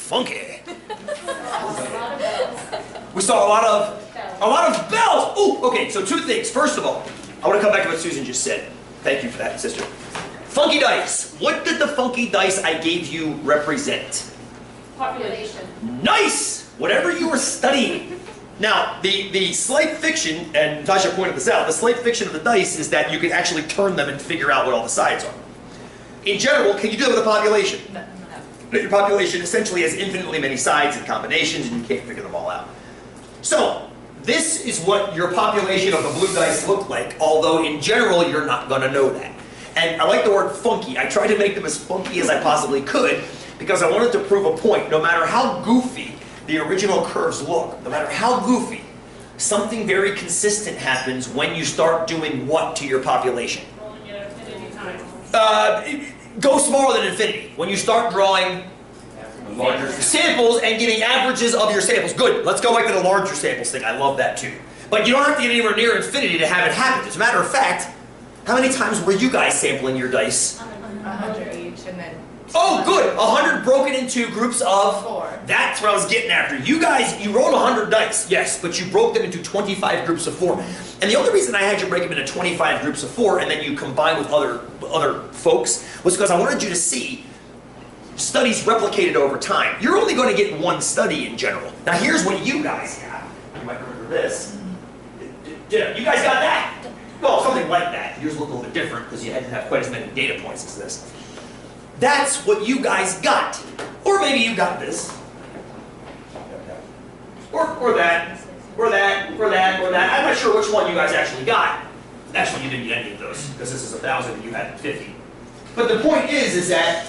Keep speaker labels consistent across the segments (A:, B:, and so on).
A: funky. We saw a lot of bells. Ooh, okay, so two things. First of all, I want to come back to what Susan just said. Thank you for that, sister. Funky dice. What did the funky dice I gave you represent?
B: Population.
A: Nice! Whatever you were studying. Now, the slight fiction, and Tasha pointed this out, the slight fiction of the dice is that you can actually turn them and figure out what all the sides are. In general, can you do it with a population?
B: No.
A: Your population essentially has infinitely many sides and combinations, and you can't figure them all out. So, this is what your population of the blue dice look like, although in general you're not going to know that. And I like the word funky. I tried to make them as funky as I possibly could because I wanted to prove a point. No matter how goofy the original curves look, no matter how goofy, something very consistent happens when you start doing what to your population?
B: Rolling it infinity times.
A: Go smaller than infinity. When you start drawing larger samples and getting averages of your samples. Good. Let's go back to the larger samples thing. I love that too. But you don't have to get anywhere near infinity to have it happen. As a matter of fact, how many times were you guys sampling your dice?
B: 100 each, and then.
A: Oh, good. 100 broken into groups of
B: 4.
A: That's what I was getting after. You guys, you rolled 100 dice, yes, but you broke them into 25 groups of 4. And the only reason I had you break them into 25 groups of 4 and then you combine with other folks was because I wanted you to see studies replicated over time. You're only going to get one study in general. Now here's what you guys got. You might remember this. You guys got that? Well, something like that. Yours looked a little bit different because you hadn't have quite as many data points as this. That's what you guys got. Or maybe you got this. Or that. Or that. Or that. Or that. I'm not sure which one you guys actually got. Actually, you didn't get any of those because this is 1,000 and you had 50. But the point is that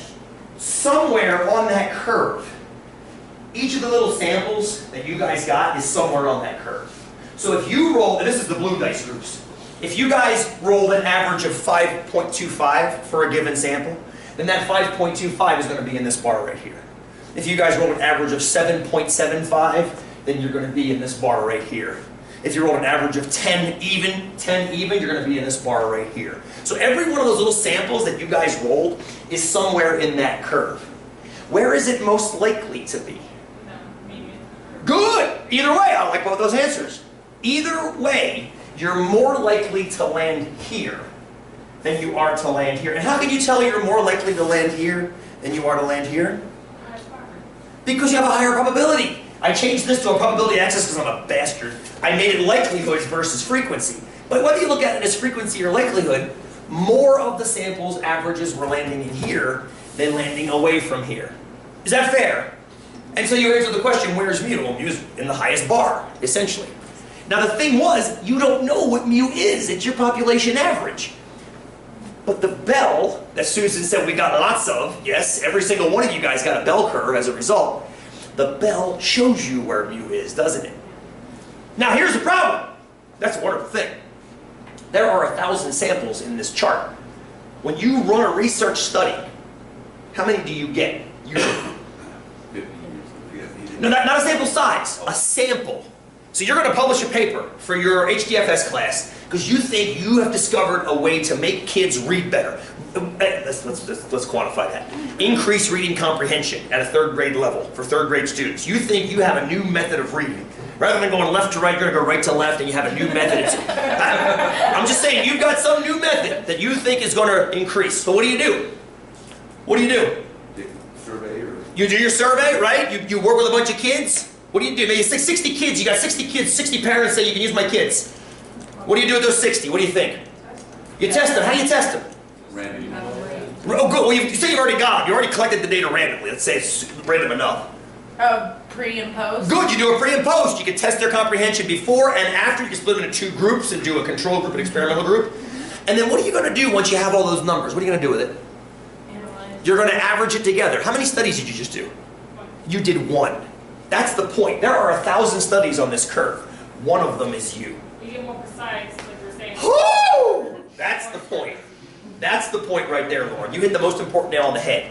A: somewhere on that curve, each of the little samples that you guys got is somewhere on that curve. So if you roll, and this is the blue dice groups, if you guys rolled an average of 5.25 for a given sample, then that 5.25 is going to be in this bar right here. If you guys roll an average of 7.75, then you're going to be in this bar right here. If you roll an average of 10 even, you're going to be in this bar right here. So every one of those little samples that you guys rolled is somewhere in that curve. Where is it most likely to be?
B: Median.
A: Good! Either way, I like both those answers. Either way, you're more likely to land here than you are to land here. And how can you tell you're more likely to land here than you are to land here? Because you have a higher probability. I changed this to a probability axis because I'm a bastard. I made it likelihoods versus frequency. But whether you look at it as frequency or likelihood, more of the samples averages were landing in here than landing away from here. Is that fair? And so you answer the question, where's mu? Well, mu is in the highest bar, essentially. Now the thing was, you don't know what mu is. It's your population average. But the bell that Susan said we got lots of, yes, every single one of you guys got a bell curve as a result. The bell shows you where mu is, doesn't it? Now here's the problem. That's a wonderful thing. There are 1,000 samples in this chart. When you run a research study, how many do you get? No, not a sample size, a sample. So you're going to publish a paper for your HDFS class because you think you have discovered a way to make kids read better. Let's quantify that. Increase reading comprehension at a 3rd grade level for 3rd grade students. You think you have a new method of reading. Rather than going left to right, you're going to go right to left and you have a new method. I'm just saying, you've got some new method that you think is going to increase. So what do? What do you do?
C: Survey or...
A: You do your survey, right? You work with a bunch of kids. What do? Maybe 60 kids. You got 60 kids, 60 parents say you can use my kids. What do you do with those 60? What do you think? You test them. How do you test them?
C: Random.
A: Oh, good. Well, you say you've already got them. You already collected the data randomly. Let's say it's random enough.
B: Pre and post?
A: Good. You do a pre and post. You can test their comprehension before and after. You can split them into 2 groups and do a control group and experimental group. And then what are you going to do once you have all those numbers? What are you going to do with it?
B: Analyze.
A: You're going to average it together. How many studies did you just do? You did 1. That's the point. There are 1,000 studies on this curve. One of them is you.
B: You get more precise, like you're saying.
A: Woo! That's the point. That's the point right there, Lauren. You hit the most important nail on the head.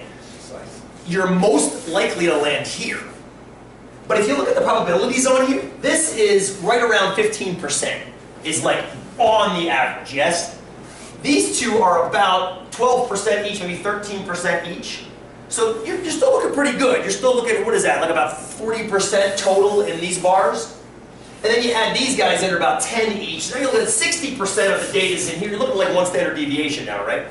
A: You're most likely to land here. But if you look at the probability zone here, this is right around 15%. Is like on the average, yes? These two are about 12% each, maybe 13% each. So you're still looking pretty good. You're still looking at, what is that, like about 40% total in these bars? And then you add these guys that are about 10 each. Now you're looking at 60% of the data's in here. You're looking at like one standard deviation now, right?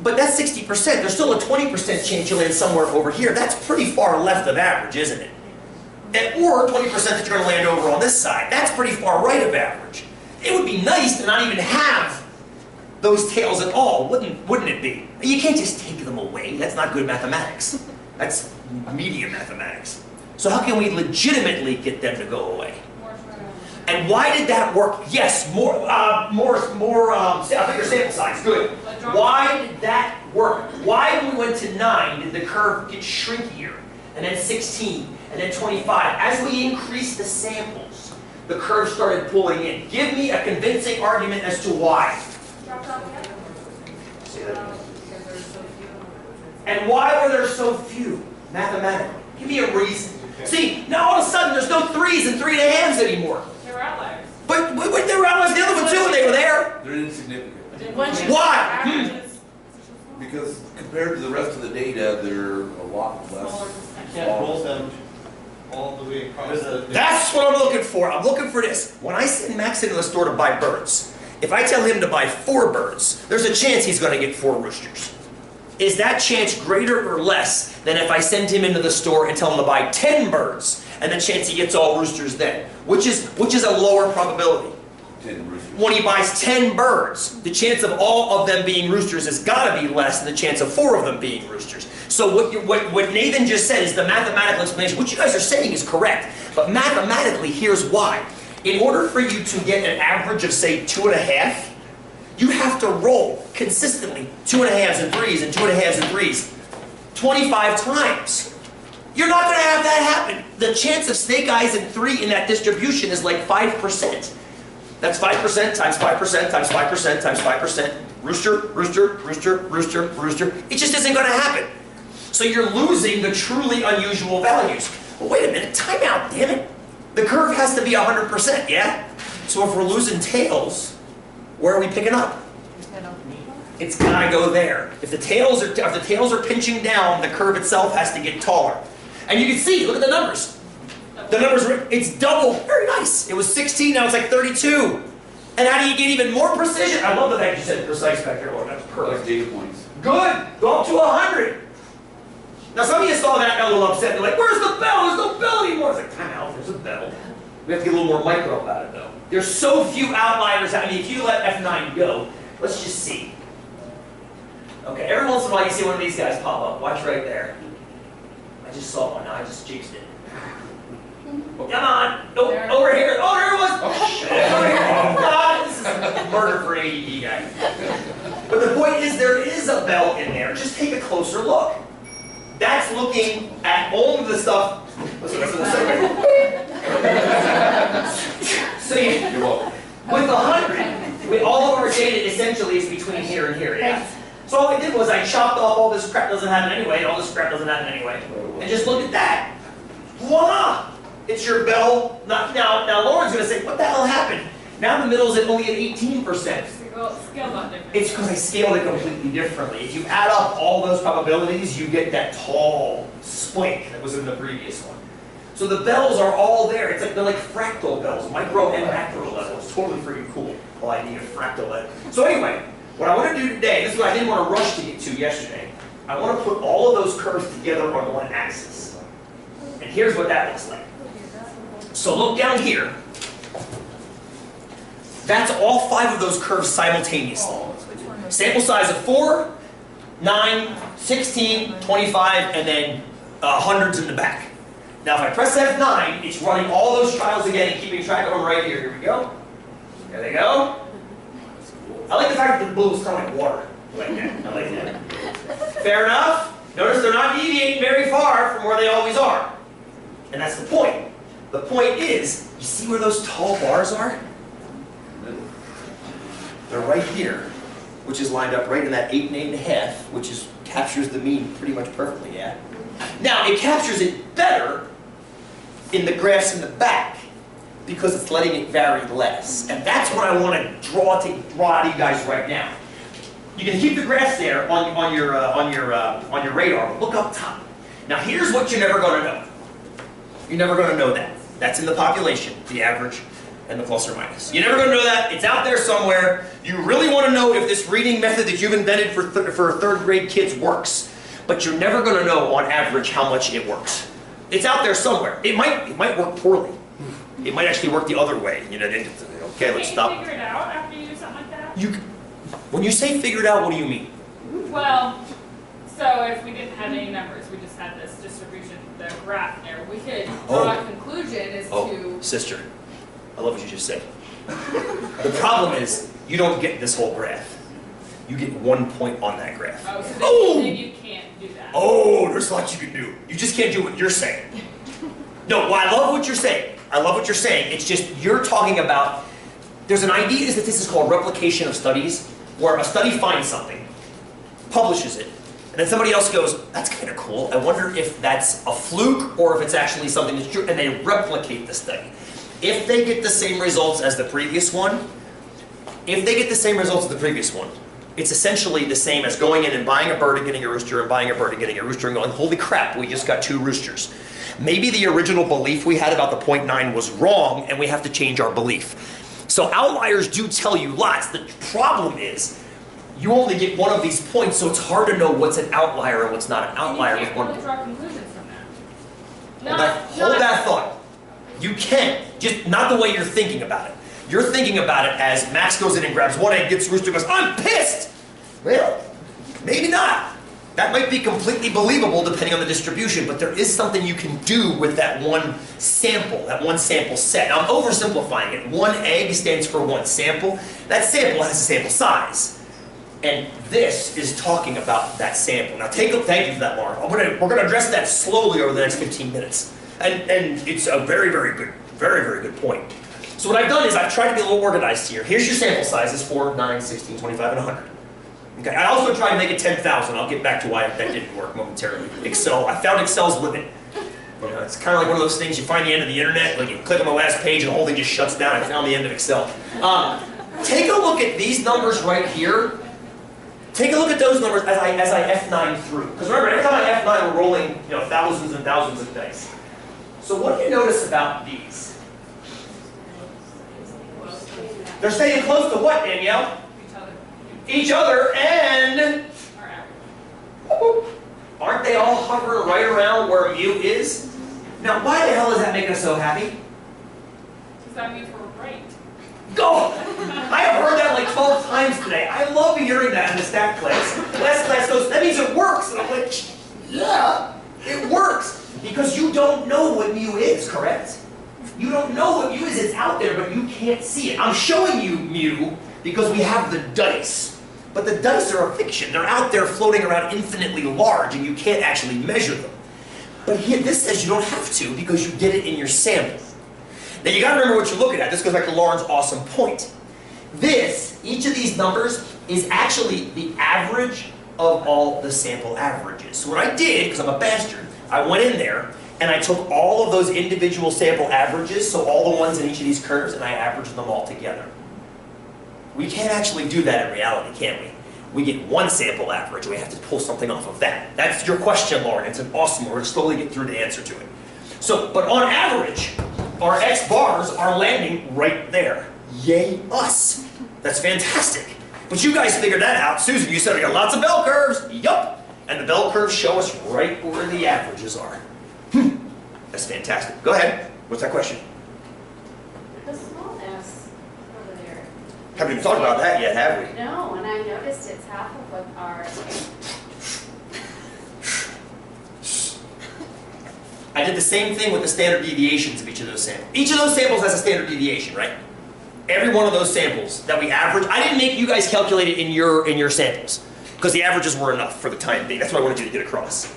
A: But that's 60%. There's still a 20% chance you'll land somewhere over here. That's pretty far left of average, isn't it? Or 20% that you're going to land over on this side. That's pretty far right of average. It would be nice to not even have those tails at all, wouldn't it be? You can't just take them away. That's not good mathematics. That's medium mathematics. So how can we legitimately get them to go away? And why did that work? Yes, more bigger sample size, good. Why did that work? Why, when we went to 9, did the curve get shrinkier? And then 16, and then 25. As we increased the samples, the curve started pulling in. Give me a convincing argument as to why. And why were there so few? Mathematically. Give me a reason. See, now all of a sudden there's no 3s and 3.5s anymore.
B: They're outliers.
A: But they were outliers the other one too, and they were there.
C: They're insignificant.
A: Why?
C: Because compared to the rest of the data, they're a lot less.
D: Can't roll them all the way across the...
A: That's what I'm looking for. I'm looking for this. When I send Max into the store to buy birds, if I tell him to buy 4 birds, there's a chance he's going to get 4 roosters. Is that chance greater or less than if I send him into the store and tell him to buy 10 birds, and the chance he gets all roosters then? Which is a lower probability?
C: 10 roosters.
A: When he buys 10 birds, the chance of all of them being roosters has got to be less than the chance of 4 of them being roosters. So what Nathan just said is the mathematical explanation. What you guys are saying is correct, but mathematically, here's why. In order for you to get an average of, say, 2.5, you have to roll consistently 2.5s and 3s and 2.5s and 3s 25 times. You're not going to have that happen. The chance of snake eyes and 3 in that distribution is like 5%. That's 5% times 5% times 5% times 5%. Rooster, rooster, rooster, rooster, rooster. It just isn't going to happen. So you're losing the truly unusual values. Well, wait a minute, time out, damn it. The curve has to be 100%, yeah? So if we're losing tails, where are we picking up? It's gotta go there. If the tails are pinching down, the curve itself has to get taller. And you can see, look at the numbers. The numbers, it's double. Very nice. It was 16, now it's like 32. And how do you get even more precision? I love the fact you said precise back here. Oh, that's perfect.
C: Like data points.
A: Good. Go up to 100. Now some of you saw that and got a little upset. They're like, where's the bell? There's no bell anymore. It's like, time out, there's a bell. We have to get a little more micro about it though. There's so few outliers. I mean, if you let F9 go, let's just see. Okay, every once in a while you see one of these guys pop up. Watch right there. I just saw one. Now I just jinxed it. Come on. Oh, over here. Oh, there it was. Oh, shit. Over here. Oh, God. This is murder for an AED guy. But the point is, there is a bell in there. Just take a closer look. That's looking at all of the stuff. Listen to the second. So
C: You're welcome.
A: with 100, all of our data essentially is between here and here, yeah? So all I did was I chopped off all this crap doesn't happen anyway, all this crap doesn't happen anyway. And just look at that. Voila! It's your bell. Now Lauren's going to say, what the hell happened? Now the middle's at only at 18%.
B: Scale not different.
A: It's because I scaled it completely differently. If you add up all those probabilities, you get that tall spike that was in the previous one. So the bells are all there. It's like they're like fractal bells, micro and macro levels. Totally freaking cool. Well, I need a fractal level. So anyway, what I want to do today, this is what I didn't want to rush to get to yesterday. I want to put all of those curves together on one axis. And here's what that looks like. So look down here. That's all 5 of those curves simultaneously. Sample size of 4, 9, 16, 25, and then hundreds in the back. Now if I press F9, it's running all those trials again and keeping track of them right here. Here we go. There they go. I like the fact that the blue is kind of like water. I like that. I like that. Fair enough. Notice they're not deviating very far from where they always are. And that's the point. The point is, you see where those tall bars are? They're right here, which is lined up right in that 8 and 8.5, which captures the mean pretty much perfectly, yeah? Now, it captures it better in the graphs in the back because it's letting it vary less. And that's what I want to draw out to you guys right now. You can keep the graphs there on your radar, but look up top. Now here's what you're never going to know. You're never going to know that. That's in the population, the average and the plus or minus. You're never going to know that. It's out there somewhere. You really want to know if this reading method that you've invented for third grade kids works. But you're never going to know on average how much it works. It's out there somewhere. It might work poorly. It might actually work the other way. You know, okay, let's stop.
B: Can you figure it out after you do something like that?
A: When you say figure it out, what do you mean?
B: Well, so if we didn't have any numbers, we just had this distribution, the graph there, we could draw a conclusion as to...
A: Sister, I love what you just said. The problem is, you don't get this whole graph. You get 1 point on that graph.
B: Oh, so then you can't do that.
A: Oh, there's lots you can do. You just can't do what you're saying. No, well, I love what you're saying. I love what you're saying. It's just, you're talking about, there's an idea that this is called replication of studies, where a study finds something, publishes it, and then somebody else goes, that's kind of cool. I wonder if that's a fluke or if it's actually something that's true, and they replicate the study. If they get the same results as the previous one, it's essentially the same as going in and buying a bird and getting a rooster and buying a bird and getting a rooster and going, holy crap, we just got 2 roosters. Maybe the original belief we had about the 0.9 was wrong and we have to change our belief. So outliers do tell you lots. The problem is you only get one of these points, so it's hard to know what's an outlier and what's not an outlier.
B: You can't really draw conclusions from that.
A: Hold that thought. You can, just not the way you're thinking about it. You're thinking about it as Max goes in and grabs one egg, gets rooster, and goes, I'm pissed! Well, maybe not. That might be completely believable depending on the distribution, but there is something you can do with that one sample set. Now, I'm oversimplifying it. 1 egg stands for 1 sample. That sample has a sample size. And this is talking about that sample. Now, thank you for that, Lauren. We're going to address that slowly over the next 15 minutes. And it's a very, very good point. So what I've done is I've tried to be a little organized here. Here's your sample sizes, 4, 9, 16, 25, and 100. Okay, I also tried to make it 10,000. I'll get back to why that didn't work momentarily. Excel, I found Excel's limit. You know, it's kind of like one of those things you find the end of the internet, like you click on the last page and the whole thing just shuts down. I found the end of Excel. Take a look at these numbers right here. Take a look at those numbers as I F9 through. Because remember, every time I F9, we're rolling thousands and thousands of dice. So what do you notice about these? They're staying close to what, Danielle? Each other, and aren't they all hovering right around where mu is? Now, why the hell is that making us so happy?
B: Because that means we're right.
A: Go! I have heard that like 12 times today. I love hearing that in the stat class. Last class goes, that means it works. And I'm like, yeah, it works. Because you don't know what mu is, correct? You don't know what mu is. It's out there, but you can't see it. I'm showing you mu because we have the dice. But the dice are a fiction. They're out there floating around infinitely large, and you can't actually measure them. But here, this says you don't have to because you get it in your sample. Now, you got to remember what you're looking at. This goes back to Lauren's awesome point. Each of these numbers is actually the average of all the sample averages. So what I did, because I'm a bastard, I went in there and I took all of those individual sample averages, so all the ones in each of these curves, and I averaged them all together. We can't actually do that in reality, can we? We get one sample average, we have to pull something off of that. That's your question, Lauren. It's an awesome one. We're going to slowly get through the answer to it. So, but on average, our X bars are landing right there. Yay us. That's fantastic. But you guys figured that out. Susan, you said we got lots of bell curves. Yup. And the bell curves show us right where the averages are. That's fantastic. Go ahead. What's that question?
E: The small s over there.
A: Haven't even talked about that yet, have we?
E: No, and I noticed it's half of what our...
A: I did the same thing with the standard deviations of each of those samples. Each of those samples has a standard deviation, right? Every one of those samples that we average, I didn't make you guys calculate it in your samples because the averages were enough for the time being. That's what I wanted you to get across.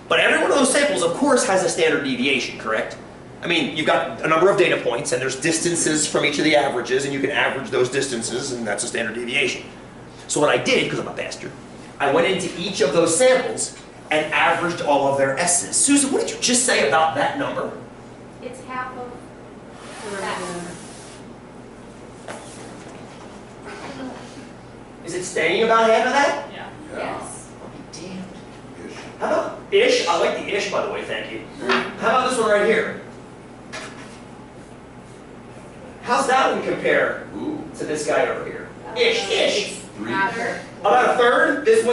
A: But every one of those samples, of course, has a standard deviation, correct? I mean, you've got a number of data points, and there's distances from each of the averages, and you can average those distances, and that's a standard deviation. So what I did, because I'm a bastard, I went into each of those samples and averaged all of their S's. Susan, what did you just say about that number?
E: It's half of that.
A: Is it staying about half of that?
B: Yeah.
E: Yes.
A: I'll be damned.
C: Ish.
A: How about ish? I like the ish, by the way, thank you. How about this one right here? How's that one compare
C: Ooh.
A: to this guy over here? Ish.
C: 3.
A: About a third? This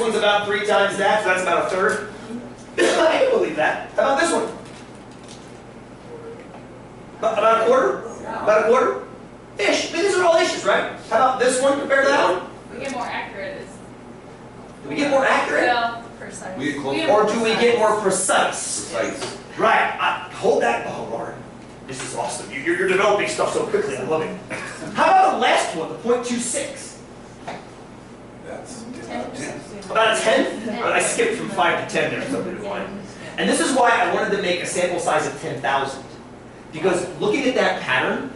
A: one's about 3 times that, so that's about a third. I can believe that. How about this one? About a quarter? About a quarter? Ish. These are all ishes, right? How about this one compared to that one?
B: We get more accurate.
A: Do we get more accurate?
B: Well,
E: Precise.
C: We get closer.
A: Or do we get more precise?
C: Precise.
A: Right. Hold that. Oh, Lord. This is awesome. You're developing stuff so quickly. I love it. How about the last one, the .26?
C: That's 10 out of 10.
A: About a tenth? I skipped from 5 to 10 there, so did mine. And this is why I wanted to make a sample size of 10,000. Because looking at that pattern,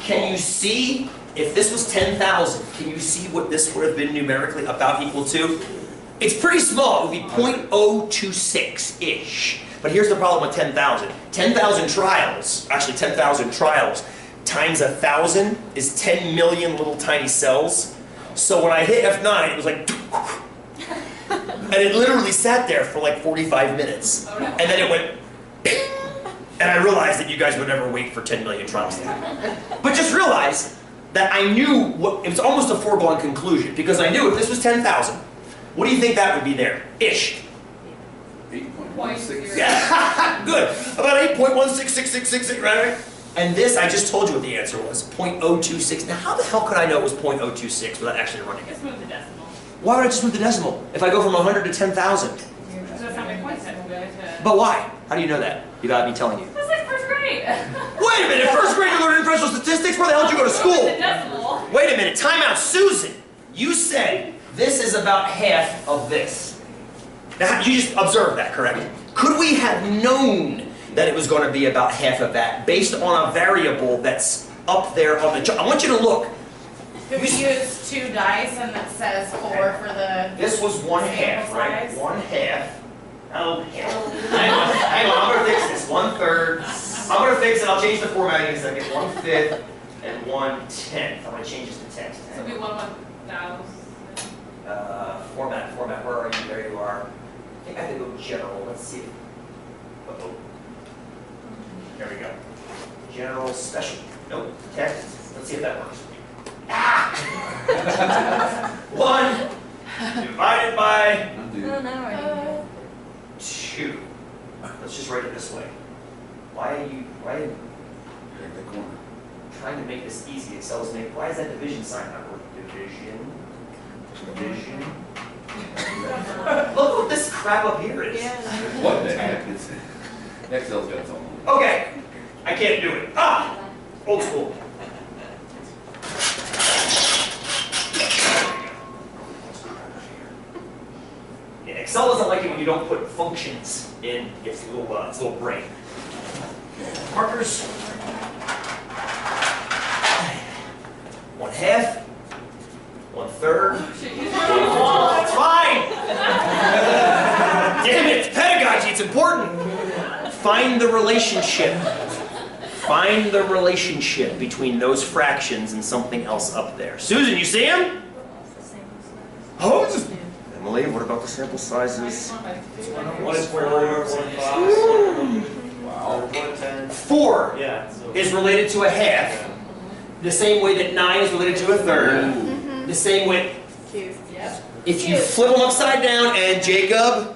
A: can you see, if this was 10,000, can you see what this would have been numerically about equal to? It's pretty small. It would be .026-ish. But here's the problem with 10,000. 10,000 trials, actually 10,000 trials, times 1,000 is 10 million little tiny cells. So when I hit F9, it was like, and it literally sat there for like 45 minutes.
B: Oh, no.
A: And then it went, ping, and I realized that you guys would never wait for 10 million trials to happen. But just realize that I knew, it was almost a foregone conclusion, because I knew if this was 10,000, what do you think that would be there? Ish.
C: 8.16.
A: Yeah, good. About 8.16666, right? And this, I just told you what the answer was, .026. Now, how the hell could I know it was .026 without actually running it?
B: just move the decimal.
A: Why would I just move the decimal? If I go from 100 to 10,000?
B: So that's how many points that will go to.
A: But why? How do you know that? Without me telling you.
B: That's like first grade.
A: Wait a minute, first grade you learned differential statistics? Where the hell did you go to
B: The
A: school?
B: decimal.
A: Wait a minute, time out. Susan, you said this is about half of this. Now, you just observed that, correct? Could we have known that it was going to be about half of that based on a variable that's up there on the chart? I want you to look.
F: Could we use 2 dice and that says 4 for the...
A: This was 1 half,
F: Sample
A: right?
F: size?
A: 1 half. Oh, hang on, I'm going to fix this. 1/3. I'm going to fix it. I'll change the formatting in a second. 1/5 and 1/10. I'm going to change this to text.
B: So it'll be 1/1000.
A: Format, where are you? There you are. I think I have to go general. Let's see. Uh-oh. There we go. General, special. Nope, text. Let's see if that works. Ah! 1 divided by
C: Undo.
A: 2. Let's just write it this way. Why are you
C: Drag that corner.
A: trying to make this easy? Excel's make. Why is that division sign not working? Division. Look what this crap up here is.
C: What the heck is it? Excel's got its own.
A: Okay, I can't do it. Ah, old school. Yeah, Excel doesn't like it when you don't put functions in its little brain. Markers. 1/2. 1/3. It's fine. Damn it, it's pedagogy, it's important. Find the relationship. Find the relationship between those fractions and something else up there. Susan, you see him? Oh, Emily, what about the sample sizes?
D: 1 square root, 1 box,
C: Wow.
D: 1/10.
A: 4
D: Yeah. So
A: is related to a half, the same way that 9 is related to a third, the same way.
B: Yep.
A: If you flip them upside down and Jacob,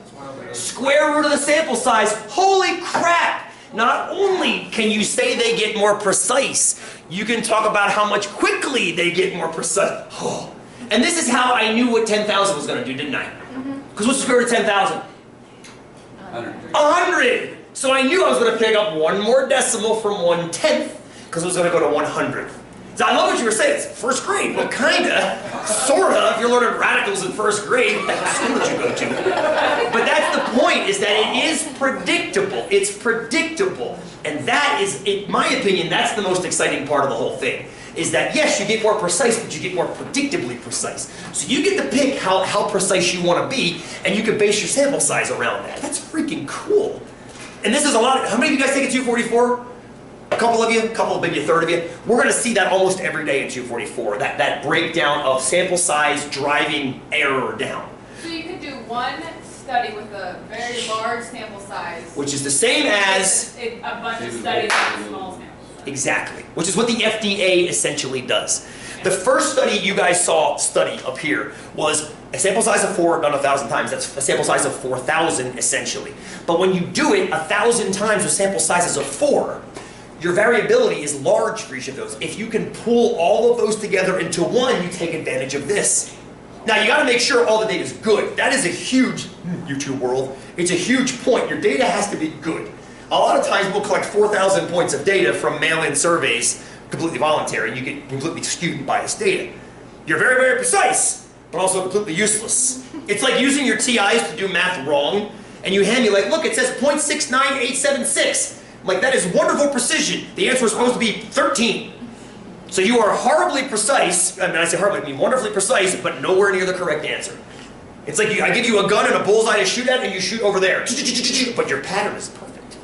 A: square root of the sample size, holy crap! Not only can you say they get more precise, you can talk about how much quickly they get more precise. Oh. And this is how I knew what 10,000 was going to do, didn't I? Because what's the square root of 10,000? 100! So I knew I was going to pick up one more decimal from 1/10, because it was going to go to 100th. So I love what you were saying. It's first grade. Well, kinda, sorta. If you're learning radicals in first grade, what school did you go to? But that's the point, is that it is predictable. It's predictable. And that is, in my opinion, that's the most exciting part of the whole thing. Is that, yes, you get more precise, but you get more predictably precise. So you get to pick how precise you want to be, and you can base your sample size around that. That's freaking cool. And this is a lot. How many of you guys take a 244? a couple of you, maybe a third of you, we're going to see that almost every day in 244, that breakdown of sample size driving error down.
B: So you could do one study with a very large sample size.
A: Which is the same as...
B: A bunch of studies with a small sample size.
A: Exactly. Which is what the FDA essentially does. The first study you guys saw up here was a sample size of 4 done 1,000 times. That's a sample size of 4,000 essentially. But when you do it 1,000 times with sample sizes of 4, your variability is large for each of those. If you can pull all of those together into one, you take advantage of this. Now you got to make sure all the data is good. That is a huge, YouTube world, it's a huge point. Your data has to be good. A lot of times we'll collect 4,000 points of data from mail-in surveys, completely voluntary. You get completely skewed and biased data. You're very, very precise, but also completely useless. It's like using your TIs to do math wrong, and you hand me like, look, it says 0.69876. I'm like, that is wonderful precision. The answer was supposed to be 13. So you are horribly precise, I mean, I say horribly, I mean wonderfully precise, but nowhere near the correct answer. It's like I give you a gun and a bullseye to shoot at, and you shoot over there. But your pattern is perfect.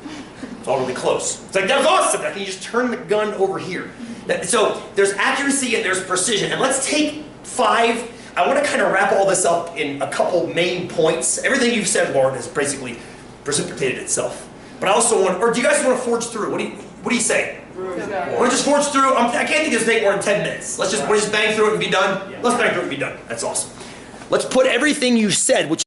A: It's all really close. It's like, that was awesome. Now can you just turn the gun over here? So there's accuracy and there's precision. And let's take 5. I want to kind of wrap all this up in a couple main points. Everything you've said, Lauren, has basically precipitated itself. But I also want, or do you guys want to forge through? What do you say? Want to just forge through? I can't think this will take more than 10 minutes. Let's just bang through it and be done? Let's bang through it and be done. That's awesome. Let's put everything you said, which